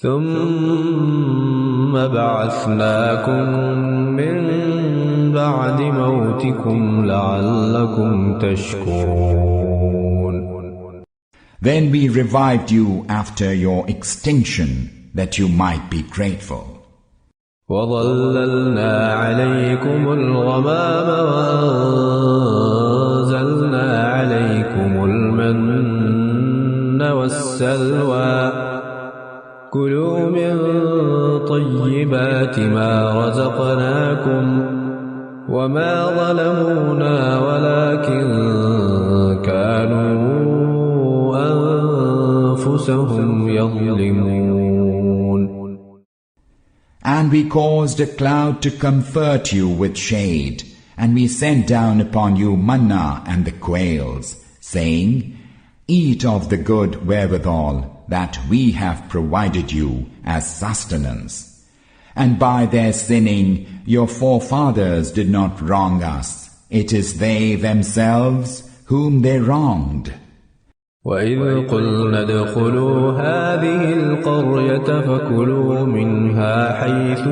ثم بعثناكم من بعد موتكم لعلكم تشكرون. Then we revived you after your extinction, that you might be grateful. وَظَلَّلْنَا عَلَيْكُمُ الْغَمَامَ وَأَنزَلْنَا عَلَيْكُمُ الْمَنَّ وَالسَّلْوَىٰ كُلُوا مِن طَيِّبَاتِ مَا رَزَقْنَاكُمْ وَمَا ظَلَمُونَا وَلَكِن كَانُوا أَنفُسَهُمْ يَظْلِمُونَ. And we caused a cloud to comfort you with shade, and we sent down upon you manna and the quails, saying, Eat of the good wherewithal that we have provided you as sustenance. And by their sinning, your forefathers did not wrong us. It is they themselves whom they wronged. وَإِذْ قُلْنَا ادْخُلُوا هَٰذِهِ الْقَرْيَةَ فَكُلُوا مِنْهَا حَيْثُ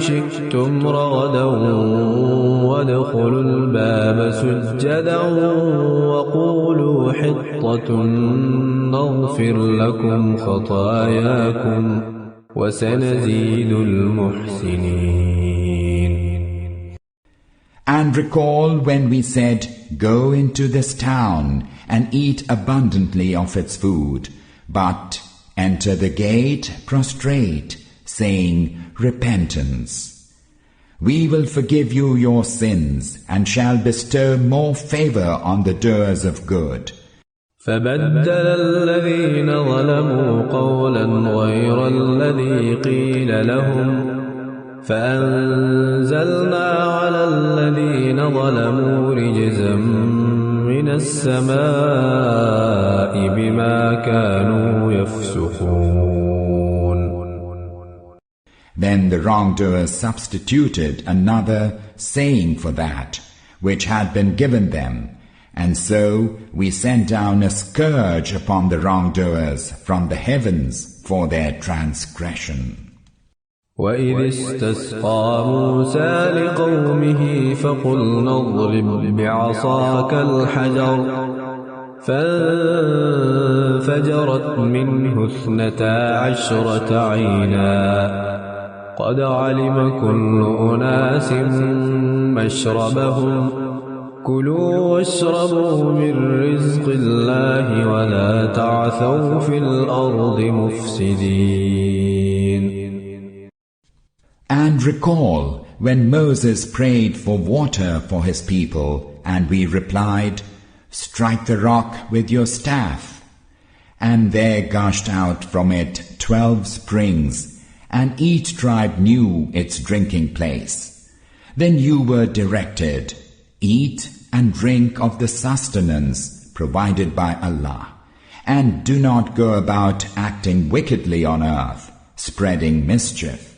شِئْتُمْ رَغَدًا وَادْخُلُوا الْبَابَ سُجَّدًا وَقُولُوا حِطَّةٌ نَغْفِرْ لَكُمْ خَطَايَاكُمْ وَسَنَزِيدُ الْمُحْسِنِينَ. And recall when we said, Go into this town and eat abundantly of its food, but enter the gate prostrate, saying, Repentance. We will forgive you your sins and shall bestow more favor on the doers of good. فَبَدَّلَ الَّذِينَ ظَلَمُوا قَوْلًا غَيْرَ الَّذِي قِيلَ لَهُمْ فَأَنزَلْنَا عَلَى الَّذِينَ ظَلَمُوا رِجْزًا مِّنَ السَّمَاءِ بِمَا كَانُوا يَفْسُقُونَ. Then the wrongdoers substituted another saying for that which had been given them, and so we sent down a scourge upon the wrongdoers from the heavens for their transgression. وَإِذِ اسْتَسْقَىٰ مُوسَىٰ لِقَوْمِهِ فَقُلْنَا اضْرِب بِّعَصَاكَ الْحَجَرَ فَانفَجَرَتْ مِنْهُ 12 عَيْنًا قَدْ عَلِمَ كُلُّ أُنَاسٍ مَّشْرَبَهُمْ كُلُوا وَاشْرَبُوا مِن رِّزْقِ اللَّهِ وَلَا تَعْثَوْا فِي الْأَرْضِ مُفْسِدِينَ. And recall when Moses prayed for water for his people, and we replied, Strike the rock with your staff. And there gushed out from it 12 springs, and each tribe knew its drinking place. Then you were directed, Eat and drink of the sustenance provided by Allah, and do not go about acting wickedly on earth, spreading mischief.